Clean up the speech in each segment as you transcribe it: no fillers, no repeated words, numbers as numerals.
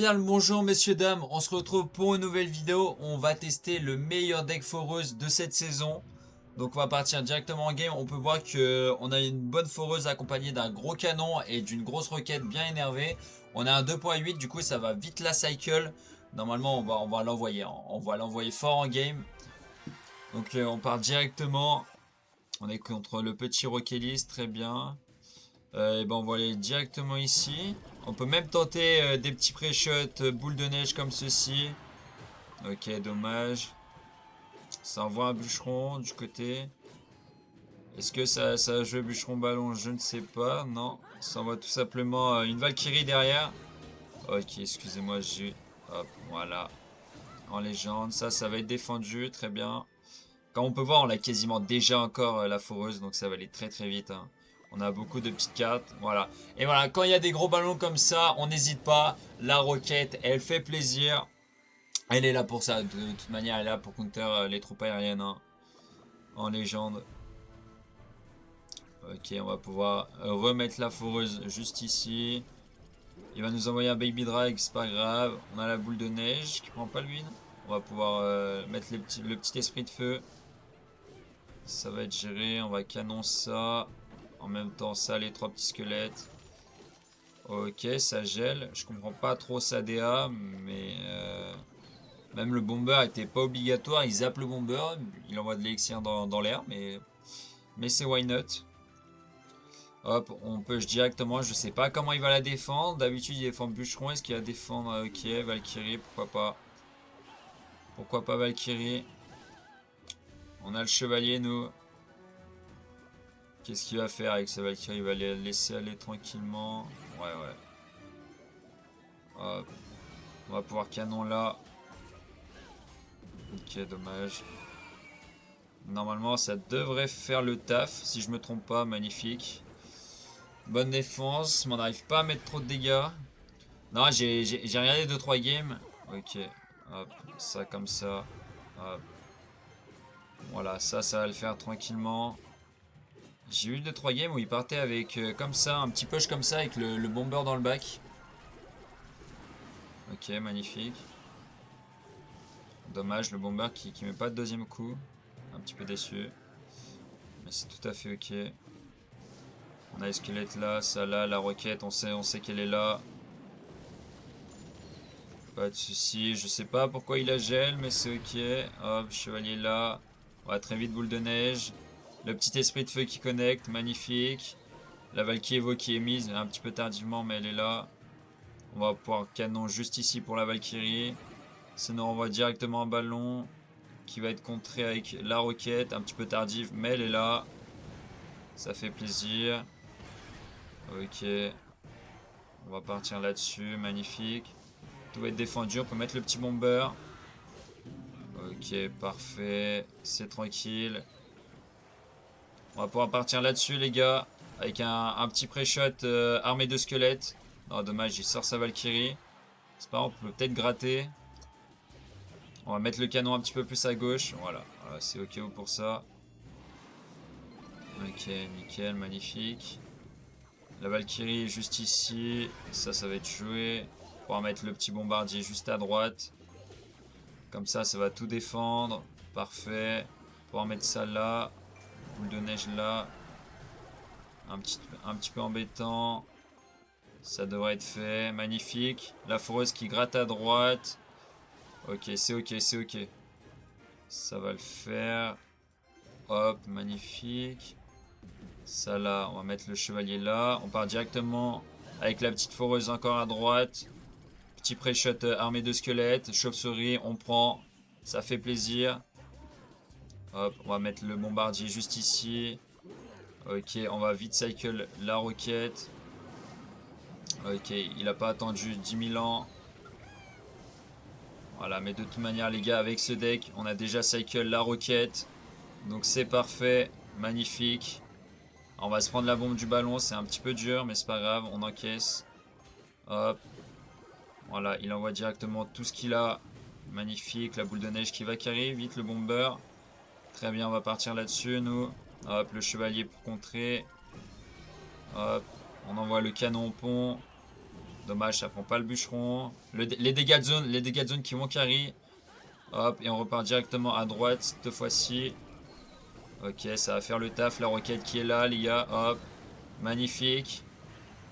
bien le bonjour messieurs dames, on se retrouve pour une nouvelle vidéo. On va tester le meilleur deck foreuse de cette saison. Donc on va partir directement en game. On peut voir que on a une bonne foreuse accompagnée d'un gros canon et d'une grosse roquette bien énervée. On a un 2.8, du coup ça va vite la cycle. Normalement on va l'envoyer, on va l'envoyer fort en game. Donc on part directement. On est contre le petit Roquelis, très bien. Et ben on va aller directement ici. On peut même tenter des petits pré-shots boule de neige comme ceci. Ok, dommage. Ça envoie un bûcheron du côté. Est-ce que ça a joué bûcheron ballon? Je ne sais pas. Non. Ça envoie tout simplement une Valkyrie derrière. Ok, excusez-moi, j'ai... Hop, voilà. En légende. Ça va être défendu. Très bien. Comme on peut voir, on a quasiment déjà encore la foreuse. Donc ça va aller très très vite. Hein. On a beaucoup de petites cartes. Voilà. Et voilà, quand il y a des gros ballons comme ça, on n'hésite pas. La roquette, elle fait plaisir. Elle est là pour ça. De toute manière, elle est là pour counter les troupes aériennes. Hein. En légende. Ok, on va pouvoir remettre la foreuse juste ici. Il va nous envoyer un baby drag, c'est pas grave. On a la boule de neige qui prend pas le win. On va pouvoir mettre le petit esprit de feu. Ça va être géré. On va canon ça. En même temps, ça, les trois petits squelettes. Ok, ça gèle. Je comprends pas trop sa DA, mais même le bomber était pas obligatoire. Il zappe le bomber, il envoie de l'élixir dans l'air, mais c'est why not. Hop, on push directement. Je sais pas comment il va la défendre. D'habitude, il défend bûcheron. Est-ce qu'il va défendre ok, Valkyrie, pourquoi pas. Pourquoi pas Valkyrie. On a le chevalier, nous. Qu'est-ce qu'il va faire avec sa Valkyrie? Il va les laisser aller tranquillement. Ouais, ouais. Hop. On va pouvoir canon là. Ok, dommage. Normalement, ça devrait faire le taf. Si je me trompe pas, magnifique. Bonne défense. Mais on n'arrive pas à mettre trop de dégâts. Non, j'ai regardé 2-3 games. Ok. Hop. Ça comme ça. Hop. Voilà, ça va le faire tranquillement. J'ai eu 2-3 games où il partait avec comme ça, un petit push comme ça avec le bomber dans le back. Ok, magnifique. Dommage, le bomber qui met pas de deuxième coup. Un petit peu déçu. Mais c'est tout à fait ok. On a les squelettes là, ça là, la roquette, on sait qu'elle est là. Pas de soucis, je sais pas pourquoi il la gèle, mais c'est ok. Hop, chevalier là. On va très vite, boule de neige. Le petit esprit de feu qui connecte, magnifique. La Valkyrie Evo qui est mise un petit peu tardivement, mais elle est là. On va pouvoir canon juste ici pour la Valkyrie. Ça nous renvoie directement un ballon qui va être contré avec la roquette, un petit peu tardive, mais elle est là. Ça fait plaisir. Ok. On va partir là-dessus, magnifique. Tout va être défendu, on peut mettre le petit bomber. Ok, parfait. C'est tranquille. On va pouvoir partir là-dessus, les gars. Avec un petit pré-shot armé de squelettes. Non, dommage, il sort sa Valkyrie. C'est pas grave, on peut peut-être gratter. On va mettre le canon un petit peu plus à gauche. Voilà, voilà c'est ok pour ça. Ok, nickel, magnifique. La Valkyrie est juste ici. Ça va être joué. On va mettre le petit bombardier juste à droite. Comme ça va tout défendre. Parfait. On va mettre ça là. Boule de neige là. Un petit peu embêtant. Ça devrait être fait. Magnifique. La foreuse qui gratte à droite. Ok, c'est ok, c'est ok. Ça va le faire. Hop, magnifique. Ça là, on va mettre le chevalier là. On part directement avec la petite foreuse encore à droite. Petit pré-shot armé de squelettes. Chauve-souris, on prend. Ça fait plaisir. Hop, on va mettre le bombardier juste ici. Ok, on va vite cycle la roquette. Ok, il a pas attendu 10 000 ans. Voilà, mais de toute manière les gars, avec ce deck, on a déjà cycle la roquette. Donc c'est parfait, magnifique. On va se prendre la bombe du ballon, c'est un petit peu dur, mais c'est pas grave, on encaisse. Hop. Voilà, il envoie directement tout ce qu'il a. Magnifique, la boule de neige qui va carry, vite le bomber. Très bien, on va partir là-dessus, nous. Hop, le chevalier pour contrer. Hop, on envoie le canon au pont. Dommage, ça prend pas le bûcheron. Les dégâts de zone qui vont carry. Hop, et on repart directement à droite cette fois-ci. Ok, ça va faire le taf. La roquette qui est là, les gars. Hop, magnifique.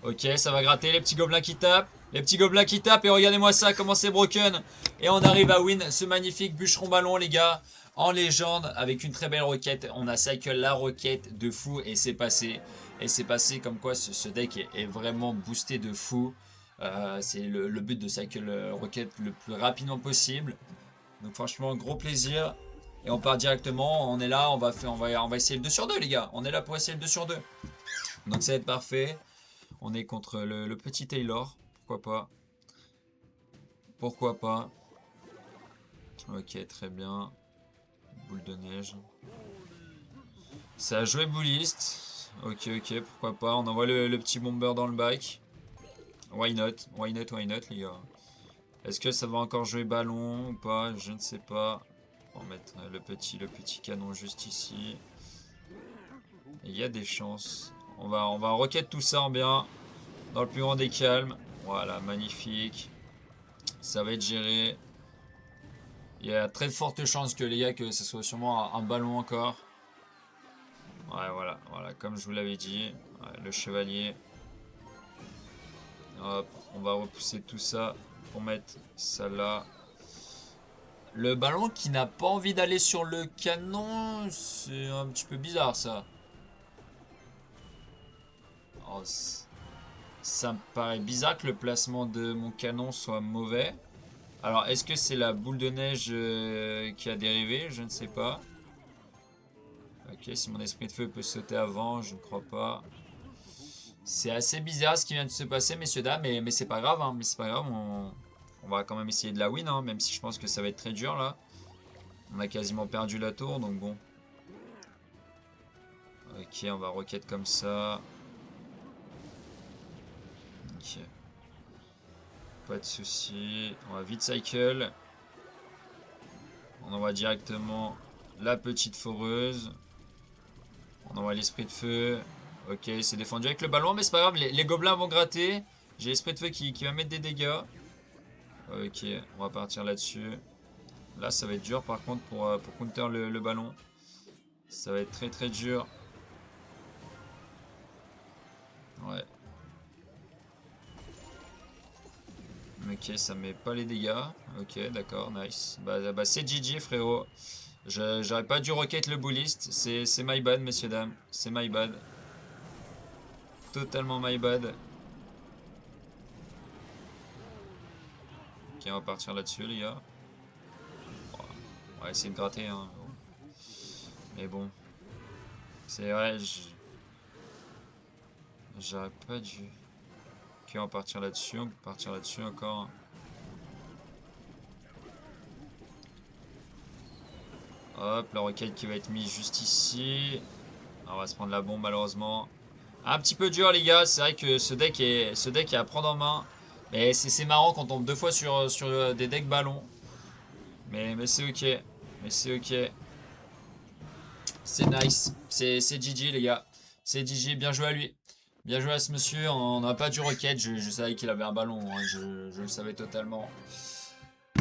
Ok, ça va gratter. Les petits gobelins qui tapent. Les petits gobelins qui tapent. Et regardez-moi ça, comment c'est broken. Et on arrive à win ce magnifique bûcheron ballon, les gars. En légende, avec une très belle roquette. On a cycle la roquette de fou. Et c'est passé. Et c'est passé comme quoi ce deck est vraiment boosté de fou. C'est le but de cycle roquette le plus rapidement possible. Donc franchement, gros plaisir. Et on part directement. On est là, on va essayer le 2 sur 2, les gars. On est là pour essayer le 2 sur 2. Donc ça va être parfait. On est contre le petit Taylor. Pourquoi pas. Pourquoi pas. Ok, très bien. Boule de neige. Ça a joué bouliste. Ok, ok, pourquoi pas. On envoie le petit bomber dans le bac. Why not? Why not, why not, les gars. Est-ce que ça va encore jouer ballon ou pas? Je ne sais pas. On va mettre le petit canon juste ici. Il y a des chances. On va rocket tout ça en bien. Dans le plus grand des calmes. Voilà, magnifique. Ça va être géré. Il y a très forte chance que les gars, que ce soit sûrement un ballon encore. Ouais, voilà, comme je vous l'avais dit. Ouais, le chevalier. Hop, on va repousser tout ça pour mettre ça là. Le ballon qui n'a pas envie d'aller sur le canon, c'est un petit peu bizarre ça. Oh, ça me paraît bizarre que le placement de mon canon soit mauvais. Alors, est-ce que c'est la boule de neige qui a dérivé? Je ne sais pas. Ok, si mon esprit de feu peut sauter avant, je ne crois pas. C'est assez bizarre ce qui vient de se passer, messieurs, dames, mais c'est pas grave, hein, mais c'est pas grave, on va quand même essayer de la win, hein, même si je pense que ça va être très dur, là. On a quasiment perdu la tour, donc bon. Ok, on va rocket comme ça. Ok. Pas de soucis. On va vite cycle. On envoie directement la petite foreuse. On envoie l'esprit de feu. Ok, c'est défendu avec le ballon, mais c'est pas grave, les gobelins vont gratter. J'ai l'esprit de feu qui va mettre des dégâts. Ok, on va partir là-dessus. Là, ça va être dur par contre pour counter le ballon. Ça va être très très dur. Ouais. Ok, ça met pas les dégâts. Ok, d'accord, nice. Bah c'est GG, frérot. J'aurais pas dû rocket le bullist. C'est my bad, messieurs, dames. C'est my bad. Totalement my bad. Ok, on va partir là-dessus, les gars. On va essayer de gratter, hein. Mais bon. C'est vrai, j'aurais pas dû. Ok, on va partir là-dessus. On peut partir là-dessus encore. Hop, la roquette qui va être mise juste ici. On va se prendre la bombe, malheureusement. Un petit peu dur, les gars. C'est vrai que ce deck est à prendre en main. Mais c'est marrant quand on tombe deux fois sur des decks ballons. Mais c'est ok. Mais c'est ok. C'est nice. C'est GG, les gars. C'est GG. Bien joué à lui. Bien joué à ce monsieur. On n'a pas du rocket. Je savais qu'il avait un ballon, hein. Je le savais totalement.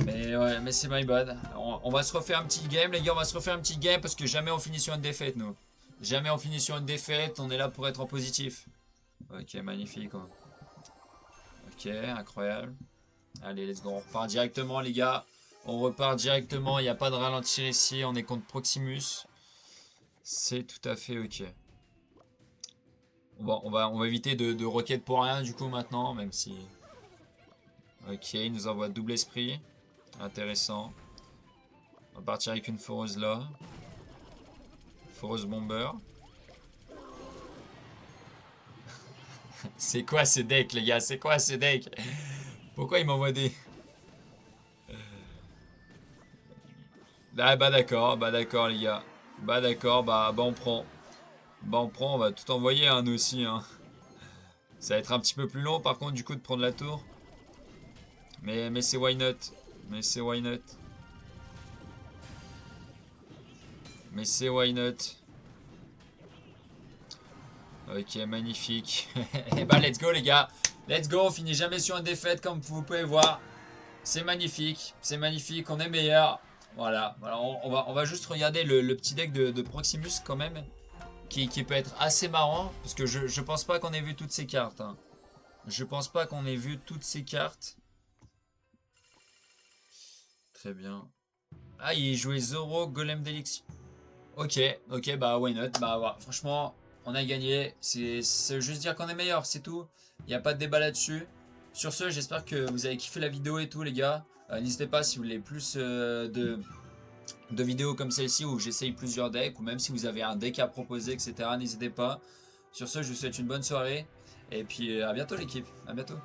Mais ouais, mais c'est my bad. On va se refaire un petit game, les gars. On va se refaire un petit game parce que jamais on finit sur une défaite, nous. Jamais on finit sur une défaite. On est là pour être en positif. Ok, magnifique, quoi. Ok, incroyable. Allez, let's go. On repart directement, les gars. On repart directement. Il n'y a pas de ralentir ici. On est contre Proximus. C'est tout à fait ok. On va éviter de rocket pour rien, du coup, maintenant. Même si... Ok, il nous envoie double esprit. Intéressant. On va partir avec une foreuse là. Foreuse bomber. C'est quoi ce deck, les gars? C'est quoi ce deck? Pourquoi il m'envoie des... Ah bah d'accord, les gars. Bah d'accord, bah on prend. Bah on prend, on va tout envoyer, hein, nous aussi, hein. Ça va être un petit peu plus long par contre du coup de prendre la tour. Mais c'est why not. Mais c'est why not. Mais c'est why not. Ok, magnifique. Et bah let's go les gars. Let's go, on finit jamais sur une défaite comme vous pouvez voir. C'est magnifique, on est meilleur. Voilà, on va juste regarder le petit deck de Proximus quand même. Qui peut être assez marrant. Parce que je pense pas qu'on ait vu toutes ces cartes. Hein. Je pense pas qu'on ait vu toutes ces cartes. Très bien. Ah, il jouait Zoro, Golem d'Elixir. Ok, ok, bah why not. Bah voilà, franchement, on a gagné. C'est juste dire qu'on est meilleur, c'est tout. Il n'y a pas de débat là-dessus. Sur ce, j'espère que vous avez kiffé la vidéo et tout, les gars. N'hésitez pas si vous voulez plus de vidéos comme celle-ci où j'essaye plusieurs decks, ou même si vous avez un deck à proposer, etc. N'hésitez pas. Sur ce, je vous souhaite une bonne soirée. Et puis à bientôt l'équipe. À bientôt.